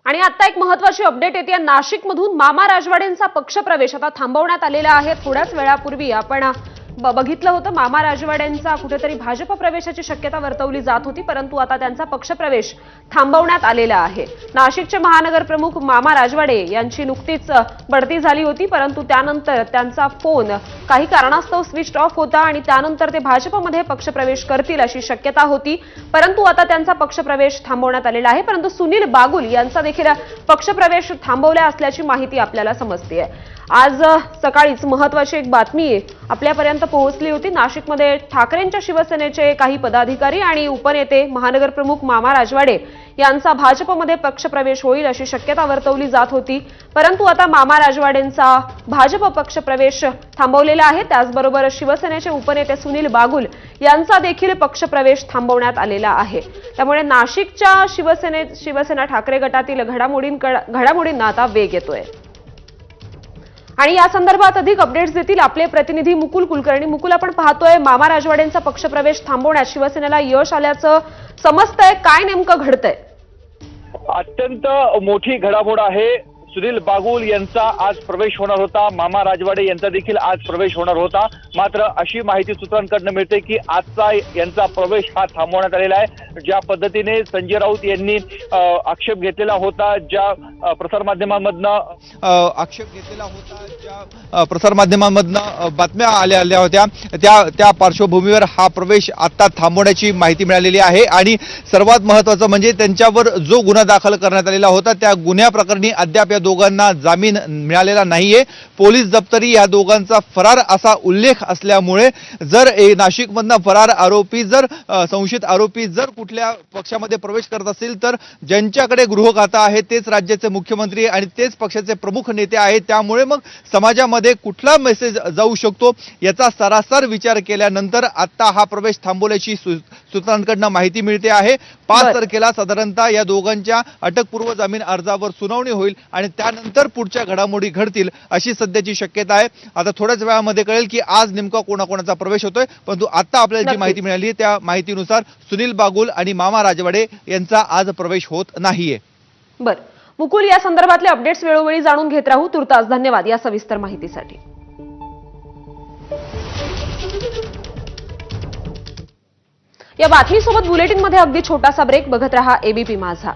आणि आता एक महत्त्वाची अपडेट येते। नाशिकमधून मामा राजवाडेंचा पक्षप्रवेश आता थांबवण्यात आलेला आहे। थोड्याच वेळापूर्वी आपण बघितलं होतं मामा राजवाडेंचा कुठेतरी भाजप प्रवेशाची शक्यता वर्तवली जात होती, परंतु आता त्यांचा पक्षप्रवेश थांबवण्यात आलेला आहे। नाशिकचे महानगर प्रमुख मामा राजवाडे यांची नुकतीच बढती झाली होती, परंतु त्यानंतर त्यांचा फोन काही कारणास्तव स्विच ऑफ होता आणि त्यानंतर ते भाजपमध्ये पक्षप्रवेश करतील अशी शक्यता होती, परंतु आता त्यांचा पक्षप्रवेश थांबवण्यात आलेला आहे। परंतु सुनील बागुल यांचा देखील पक्षप्रवेश थांबवला असल्याची माहिती आपल्याला समजते आहे। आज सकाळीच महत्त्वाची एक बातमी आपल्यापर्यंत पोहोचली होती। नाशिकमध्ये ठाकरेंच्या शिवसेनेचे काही पदाधिकारी आणि उपनेते महानगर प्रमुख मामा राजवाडे यांचा भाजपमध्ये पक्षप्रवेश होईल अशी शक्यता वर्तवली जात होती, परंतु आता मामा राजवाडेंचा भाजप पक्षप्रवेश थांबवलेला आहे। त्याचबरोबर शिवसेनेचे उपनेते सुनील बागुल यांचा देखील पक्षप्रवेश थांबवण्यात आलेला आहे। त्यामुळे नाशिकच्या शिवसेना ठाकरे गटातील घडामोडींना आता वेग येतोय। आणि या संदर्भात अधिक अपडेट्स देतील आपले प्रतिनिधी मुकुल कुलकर्णी। मुकुल, आपण पाहतोय मामा राजवाडेंचा पक्षप्रवेश थांबवण्यात शिवसेनेला यश आल्याचं समजतंय, काय नेमकं घडतंय? अत्यंत मोठी घडामोड आहे। सुनील बागुल यांचा आज प्रवेश होणार होता, मामा राजवाडे यांचा देखील आज प्रवेश होणार होता, मात्र अशी माहिती सूत्रांकडून मिळते की आजचा यांचा प्रवेश हा थांबवण्यात आलेला आहे। ज्या पद्धतीने संजय राऊत यांनी आक्षेप घेतलेला होता, ज्या प्रसारमाध्यमांमधनं बातम्या आल्या होत्या, त्या पार्श्वभूमीवर हा प्रवेश आता थांबवण्याची माहिती मिळालेली आहे। आणि सर्वात महत्त्वाचं म्हणजे त्यांच्यावर जो गुन्हा दाखल करण्यात आलेला होता त्या गुन्ह्याप्रकरणी अद्याप या दोघांना जामीन मिळालेला नाहीये। पोलीस दप्तरी या दोघांचा फरार असा उल्लेख असल्यामुळे जर नाशिकमधनं फरार आरोपी संशयित आरोपी कुठल्या पक्षामध्ये प्रवेश करत असतील तर ज्यांच्याकडे गृहखातं आहे तेच राज्याचे मुख्यमंत्री आणि तेच पक्षाचे प्रमुख नेते आहेत। त्यामुळे मग समाजामध्ये कुठला मेसेज जाऊ शकतो याचा सरासर विचार केल्यानंतर आता हा प्रवेश थांबवल्याची सूत्रांकडून माहिती मिळते आहे। 5 तारखेला साधारणतः या दोघांच्या अटकपूर्व जामीन अर्जावर सुनावणी होईल आणि त्यानंतर पुढच्या घडामोडी घडतील अशी सध्याची शक्यता आहे। आता थोड्याच वेळामध्ये कळेल की आज नेमका कोणाकोणाचा प्रवेश होतोय, परंतु आता आपल्याला जी माहिती मिळाली त्या माहितीनुसार सुनील बागुल आणि मामा राजवाडे यांचा आज प्रवेश होत नाहीये। बरं मुकुल, या संदर्भातले अपडेट्स वेळोवेळी जाणून घेत राहू। तुर्तास धन्यवाद या सविस्तर माहितीसाठी। या बातमीसोबत बुलेटिनमध्ये अगदी छोटासा ब्रेक, बघत रहा एबीपी माझा।